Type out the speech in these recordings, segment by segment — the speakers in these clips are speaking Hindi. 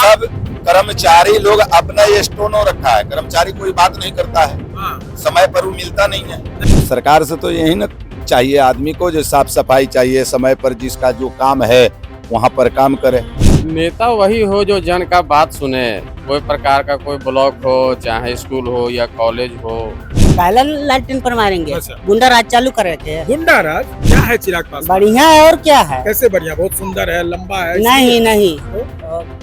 सब कर्मचारी लोग अपना ये स्टोनो रखा है, कर्मचारी कोई बात नहीं करता है, समय पर वो मिलता नहीं है। सरकार से तो यही ना चाहिए आदमी को, जो साफ सफाई चाहिए, समय पर जिसका जो काम है वहाँ पर काम करे। नेता वही हो जो जन का बात सुने, कोई प्रकार का कोई ब्लॉक हो, चाहे स्कूल हो या कॉलेज हो। पहले लालटेन पर मारेंगे, गुंडा राज चालू कर रहे थे। गुंडा राज क्या है चिराग पासवान? बढ़िया है और क्या है? कैसे बढ़िया? बहुत सुंदर है, लंबा है। नहीं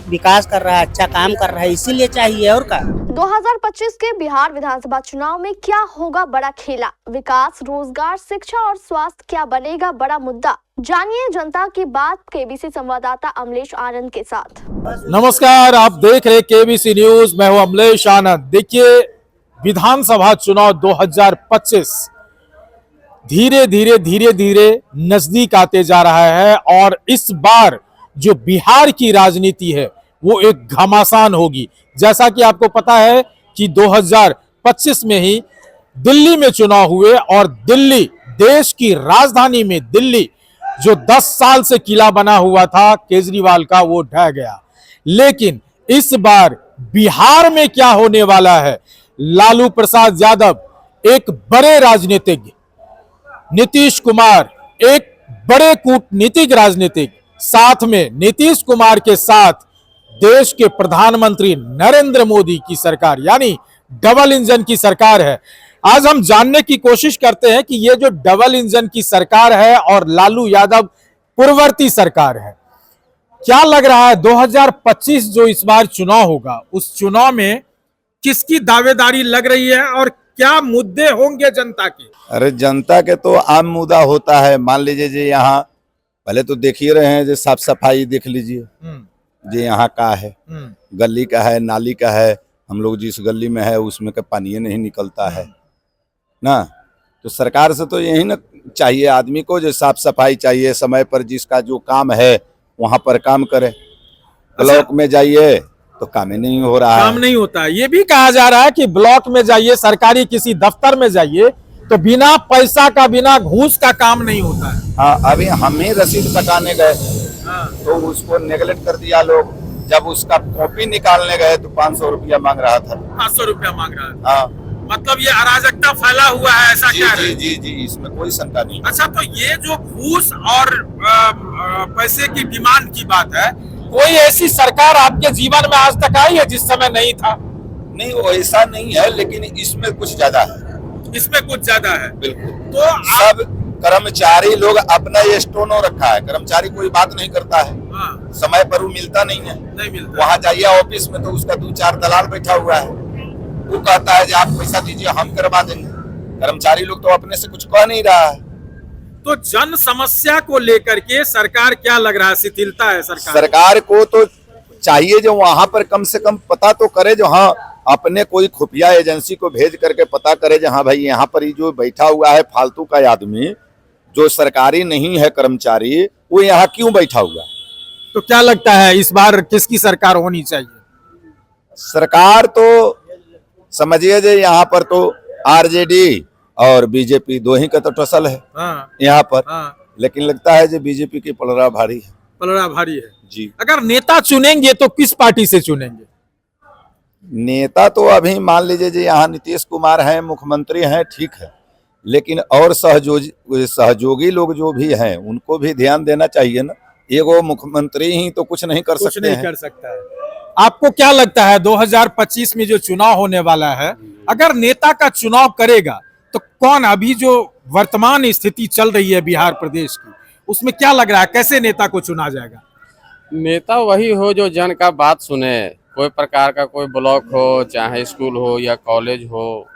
विकास कर रहा है, अच्छा काम कर रहा है, इसीलिए चाहिए और का। 2025 के बिहार विधानसभा चुनाव में क्या होगा बड़ा खेला? विकास, रोजगार, शिक्षा और स्वास्थ्य क्या बनेगा बड़ा मुद्दा? जानिए जनता की बात केबीसी संवाददाता अमलेश आनंद के साथ। नमस्कार, आप देख रहे केबीसी न्यूज, मैं हूं अमलेश आनंद। देखिए, विधानसभा चुनाव 2025 धीरे धीरे नजदीक आते जा रहा है और इस बार जो बिहार की राजनीति है वो एक घमासान होगी। जैसा कि आपको पता है कि 2025 में ही दिल्ली में चुनाव हुए और दिल्ली, देश की राजधानी में दिल्ली, जो 10 साल से किला बना हुआ था केजरीवाल का, वो ढह गया। लेकिन इस बार बिहार में क्या होने वाला है? लालू प्रसाद यादव एक बड़े राजनीतिज्ञ, नीतीश कुमार एक बड़े कूटनीतिक राजनीतिक, साथ में नीतीश कुमार के साथ देश के प्रधानमंत्री नरेंद्र मोदी की सरकार, यानी डबल इंजन की सरकार है। आज हम जानने की कोशिश करते हैं कि ये जो डबल इंजन की सरकार है और लालू यादव पूर्ववर्ती सरकार है, क्या लग रहा है 2025 जो इस बार चुनाव होगा, उस चुनाव में किसकी दावेदारी लग रही है और क्या मुद्दे होंगे जनता के? अरे जनता के तो आम मुद्दा होता है। मान लीजिए जी, यहाँ पहले तो देख ही रहे हैं, जो साफ सफाई देख लीजिए, जो यहाँ का है, गली का है, नाली का है। हम लोग जिस गली में है उसमें का पानी नहीं निकलता है ना। तो सरकार से तो यही ना चाहिए आदमी को, जो साफ सफाई चाहिए, समय पर जिसका जो काम है वहाँ पर काम करे। ब्लॉक में जाइए तो काम ही नहीं हो रहा है, काम नहीं होता है। ये भी कहा जा रहा है कि ब्लॉक में जाइए, सरकारी किसी दफ्तर में जाइए तो बिना पैसा का, बिना घूस का काम नहीं होता है। हाँ, अभी हम ही रसीद कटाने गए तो उसको नेगलेक्ट कर दिया लोग। जब उसका कॉपी निकालने गए तो 500 रुपया मांग रहा था। 500 रुपया मांग रहा है। हाँ, मतलब ये अराजकता फैला हुआ है, ऐसा क्या है? जी, इसमें कोई शंका नहीं। अच्छा, तो ये जो घूस और पैसे की डिमांड की बात है, कोई ऐसी सरकार आपके जीवन में आज तक आई है जिस समय नहीं था? नहीं, वो ऐसा नहीं है, लेकिन इसमें कुछ ज्यादा है। इसमें कुछ ज्यादा है, बिल्कुल। तो सब कर्मचारी लोग अपना ये स्टोनो रखा है, कर्मचारी कोई बात नहीं करता है, समय पर वो मिलता नहीं है। नहीं मिलता। वहाँ जाइए ऑफिस में तो उसका 2-4 दलाल बैठा हुआ है, वो कहता है कि आप पैसा दीजिए हम करवा देंगे। कर्मचारी लोग तो अपने से कुछ कह नहीं रहा है। तो जन समस्या को लेकर के सरकार क्या लग रहा है, शिथिलता है सरकार को तो चाहिए जो वहां पर कम से कम पता तो करे, जो हाँ अपने कोई खुफिया एजेंसी को भेज करके पता करे, जो हाँ भाई यहाँ पर ही जो बैठा हुआ है फालतू का आदमी, जो सरकारी नहीं है कर्मचारी, वो यहाँ क्यों बैठा हुआ है। तो क्या लगता है इस बार किसकी सरकार होनी चाहिए? सरकार तो समझिए जो यहाँ पर तो आरजेडी और बीजेपी दो ही का तो टसल है यहाँ पर। लेकिन लगता है जो बीजेपी की पलड़ा भारी है। पलड़ा भारी है जी। अगर नेता चुनेंगे तो किस पार्टी से चुनेंगे? नेता तो अभी मान लीजिए जी यहाँ नीतीश कुमार हैं, मुख्यमंत्री हैं, ठीक है, लेकिन और सहयोगी लोग जो भी हैं उनको भी ध्यान देना चाहिए ना। एगो मुख्यमंत्री ही तो कुछ नहीं कर सकते हैं। कर सकता है। आपको क्या लगता है 2025 में जो चुनाव होने वाला है, अगर नेता का चुनाव करेगा तो कौन, अभी जो वर्तमान स्थिति चल रही है बिहार प्रदेश की, उसमें क्या लग रहा है कैसे नेता को चुना जाएगा? नेता वही हो जो जन का बात सुने, कोई प्रकार का कोई ब्लॉक हो, चाहे स्कूल हो या कॉलेज हो,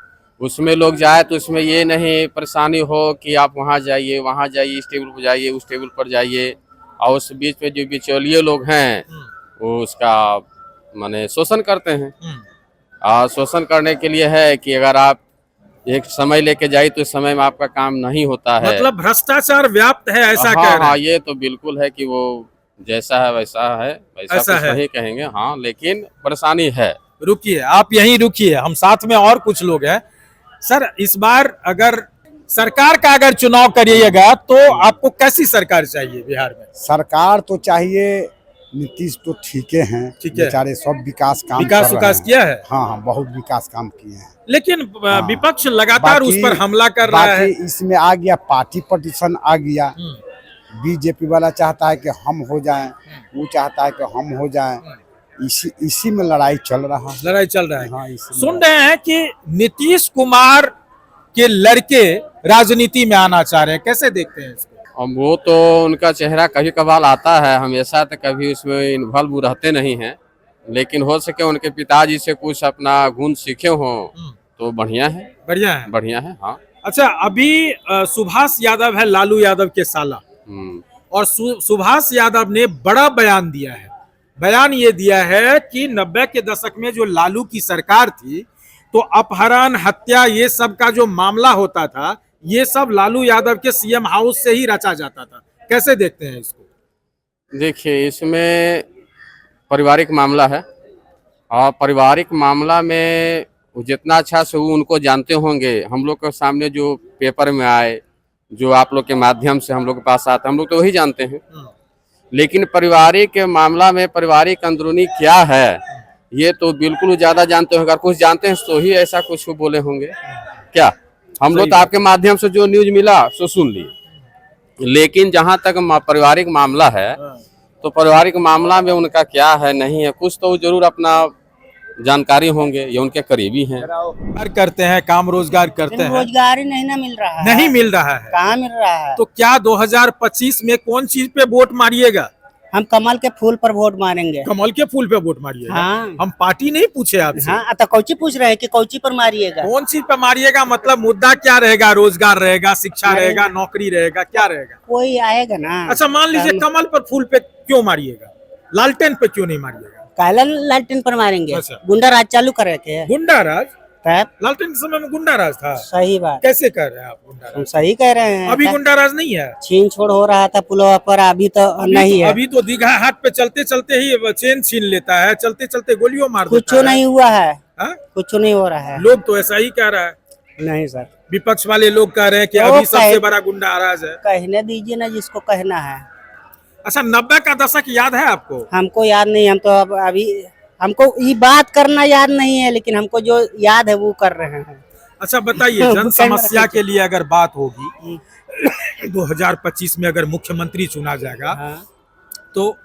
उसमें लोग जाए तो उसमें ये नहीं परेशानी हो कि आप वहाँ जाइए, इस टेबल पर जाइए, उस टेबल पर जाइए, और उस बीच में जो बिचौलिए लोग हैं वो उसका माने शोषण करते हैं। और शोषण करने के लिए है कि अगर आप एक समय लेके जाइए तो इस समय में आपका काम नहीं होता है। मतलब भ्रष्टाचार व्याप्त है, ऐसा कह रहे हैं? हाँ, ये तो बिल्कुल है कि वो जैसा है वैसा है, वैसा कुछ नहीं कहेंगे। हाँ, लेकिन परेशानी है। रुकिए, आप यहीं रुकिए, हम साथ में और कुछ लोग हैं। सर, इस बार अगर सरकार का अगर चुनाव करिएगा तो आपको कैसी सरकार चाहिए बिहार में? सरकार तो चाहिए नीतीश तो ठीक हैं, ठीक है। बेचारे सब विकास काम विकास कर रहे विकास हैं। किया है, हाँ हाँ, बहुत विकास काम किए हैं। लेकिन हाँ। विपक्ष लगातार उस पर हमला कर रहा है। बाकी इसमें आ गया पार्टी पटिशन आ गया। बीजेपी वाला चाहता है कि हम हो जाएं, वो चाहता है कि हम हो जाएं। इसी में लड़ाई चल रहा है। लड़ाई चल रहा है। हाँ, इसी में सुन रहे हैं कि नीतीश कुमार के लड़के राजनीति में आना चाह रहे हैं, कैसे देखते हैं इसको? अब वो तो उनका चेहरा कभी कभार आता है, हमेशा तो कभी उसमें इन्वॉल्व रहते नहीं हैं, लेकिन हो सके उनके पिताजी से कुछ अपना गुण सीखे हों तो बढ़िया है। बढ़िया है, बढ़िया है, हाँ। अच्छा, अभी सुभाष यादव है लालू यादव के साला, और सुभाष यादव ने बड़ा बयान दिया है। बयान ये दिया है कि 90 के दशक में जो लालू की सरकार थी तो अपहरण, हत्या, ये सब का जो मामला होता था, ये सब लालू यादव के सीएम हाउस से ही रचा जाता था। कैसे देखते हैं इसको? देखिए, इसमें पारिवारिक मामला है, और पारिवारिक मामला में जितना अच्छा से वो उनको जानते होंगे, हम लोग के सामने जो पेपर में आए, जो आप लोग के माध्यम से हम लोग के पास आता, हम लोग तो वही जानते हैं। लेकिन पारिवारिक मामला में पारिवारिक अंदरूनी क्या है, ये तो बिल्कुल ज़्यादा जानते होंगे। अगर कुछ जानते हैं तो ही ऐसा कुछ बोले होंगे क्या? हम लोग तो आपके माध्यम से जो न्यूज मिला सो सुन लिए, लेकिन जहाँ तक पारिवारिक मामला है तो पारिवारिक मामला में उनका क्या है नहीं है, कुछ तो जरूर अपना जानकारी होंगे, ये उनके करीबी हैं। करते हैं, काम रोजगार करते हैं, रोजगार ही नहीं ना मिल रहा है। नहीं मिल रहा है। कहाँ मिल रहा है? तो क्या 2025 में कौन चीज पे वोट मारिएगा? हम कमल के फूल पर वोट मारेंगे। कमल के फूल पे वोट मारिएगा? हाँ। हम पार्टी नहीं पूछे आपसे। हाँ, तो कौची पूछ रहे हैं कि कौची पर मारिएगा? कौन चीज पे मारिएगा, मतलब मुद्दा क्या रहेगा? रोजगार रहेगा, शिक्षा रहेगा, नौकरी रहेगा, क्या रहेगा? कोई आएगा ना। अच्छा, मान लीजिए कमल पर फूल पे क्यों मारिएगा, लालटेन पे क्यों नहीं मारिएगा? काला लालटेन पर मारेंगे? अच्छा। गुंडा राज चालू करे के? गुंडा राज? तब लालटेन के समय में गुंडा राज था? सही बात। कैसे कर रहे हैं आप गुंडा हम राज? सही कह रहे हैं। अभी गुंडा राज नहीं है? छीन छोड़ हो रहा था पुलवा पर, अभी तो नहीं है। अभी तो दीघा हाट पे चलते चलते ही चेन छीन लेता है, चलते चलते गोलियों मार कुछ देता है। नहीं हुआ है। हाँ? कुछ नहीं हो रहा है। लोग तो ऐसा ही कह रहा है। नहीं सर, विपक्ष वाले लोग कह रहे हैं कि वो अभी सबसे कहे- बड़ा गुंडा राज है। कहने दीजिए ना जिसको कहना है। अच्छा, 90 का दशक याद है आपको? हमको याद नहीं, हम तो अब अभी हमको ये बात करना याद नहीं है, लेकिन हमको जो याद है वो कर रहे हैं। अच्छा बताइए, जन समस्या के लिए अगर बात होगी 2025 में अगर मुख्यमंत्री चुना जाएगा तो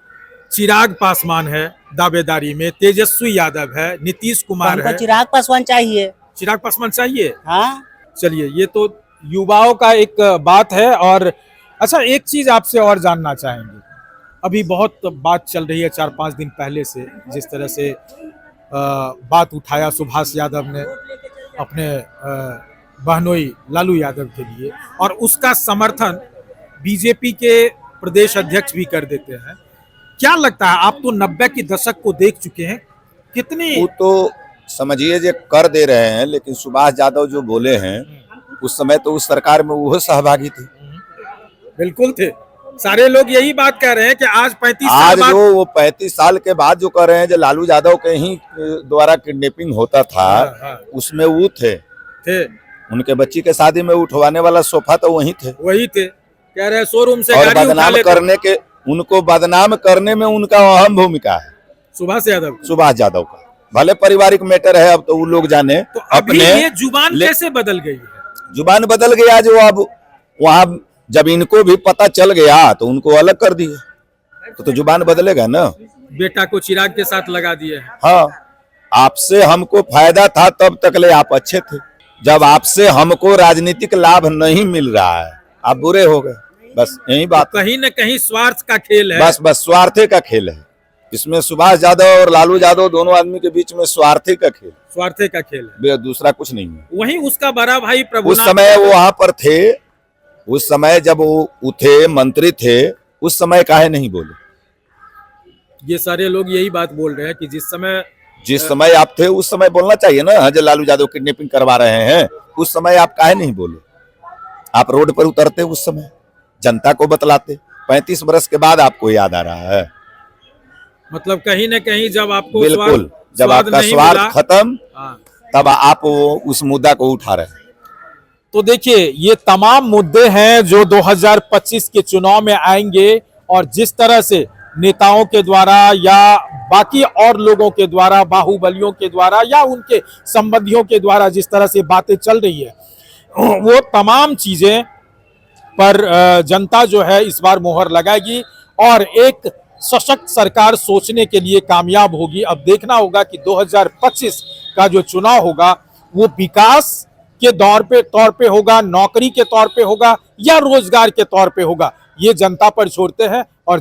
चिराग पासवान है दावेदारी में, तेजस्वी यादव है, नीतीश कुमार हमको है। चिराग पासवान चाहिए। चिराग पासवान चाहिए? हाँ, चलिए, ये तो युवाओं का एक बात है। और अच्छा, एक चीज आपसे और जानना चाहेंगे, अभी बहुत बात चल रही है 4-5 दिन पहले से, जिस तरह से बात उठाया सुभाष यादव ने अपने बहनोई लालू यादव के लिए, और उसका समर्थन बीजेपी के प्रदेश अध्यक्ष भी कर देते हैं। क्या लगता है, आप तो 90 के दशक को देख चुके हैं, कितनी वो तो समझिए जे कर दे रहे हैं, लेकिन सुभाष यादव जो बोले हैं उस समय तो उस सरकार में वो सहभागी थे। बिल्कुल थे, सारे लोग यही बात कह रहे हैं कि आज 35 आज साल बाद जो वो 35 साल के बाद जो कर रहे हैं, जो लालू यादव के ही द्वारा किडनैपिंग होता था, हाँ। उसमें वो थे। उनके बच्ची के शादी में उठवाने वाला सोफा तो वही थे। वही थे, कह रहे हैं शोरूम से और गाड़ी उठा बदनाम लेते। करने के, उनको बदनाम करने में उनका अहम भूमिका है सुभाष यादव। सुभाष यादव का। भले पारिवारिक मैटर है, अब तो वो लोग जाने। तो अभी अपने ये जुबान कैसे बदल गई है? जुबान बदल गया, जो अब वहां जब इनको भी पता चल गया तो उनको अलग कर दिया, तो जुबान बदलेगा ना। बेटा को चिराग के साथ लगा दिए हैं। हाँ, आपसे हमको फायदा था तब तक ले आप अच्छे थे, जब आपसे हमको राजनीतिक लाभ नहीं मिल रहा है आप बुरे हो गए। बस यही बात, कहीं न कहीं स्वार्थ का खेल है। बस स्वार्थे का खेल है इसमें। सुभाष यादव और लालू यादव दोनों आदमी के बीच में स्वार्थे का खेल, स्वार्थे का खेल है, दूसरा कुछ नहीं है। वहीं उसका बड़ा भाई प्रभु उस समय वो वहां पर थे, उस समय जब वो थे मंत्री थे, उस समय काहे नहीं बोले? ये सारे लोग यही बात बोल रहे हैं कि जिस समय आप थे उस समय बोलना चाहिए ना। जो लालू यादव किडनैपिंग करवा रहे हैं उस समय आप काहे नहीं बोले? आप रोड पर उतरते उस समय, जनता को बतलाते। 35 वर्ष के बाद आपको याद आ रहा है। मतलब कहीं न कहीं जब आपको बिल्कुल, जब आपका स्वार्थ खत्म, तब आप उस मुद्दा को उठा रहे हैं। तो देखिए, ये तमाम मुद्दे हैं जो 2025 के चुनाव में आएंगे, और जिस तरह से नेताओं के द्वारा या बाकी और लोगों के द्वारा, बाहुबलियों के द्वारा या उनके संबंधियों के द्वारा जिस तरह से बातें चल रही है, वो तमाम चीजें पर जनता जो है इस बार मोहर लगाएगी और एक सशक्त सरकार सोचने के लिए कामयाब होगी। अब देखना होगा कि 2025 का जो चुनाव होगा वो विकास के तौर पे होगा, नौकरी के तौर पे होगा या रोजगार के तौर पे होगा, ये जनता पर छोड़ते हैं। और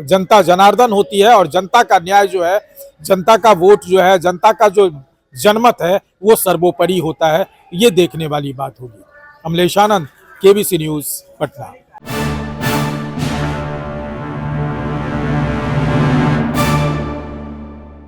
जनता जनार्दन होती है और जनता का न्याय जो है, जनता का वोट जो है, जनता का जो जनमत है वो सर्वोपरि होता है। ये देखने वाली बात होगी। अमलेश आनंद, केबीसी न्यूज, पटना।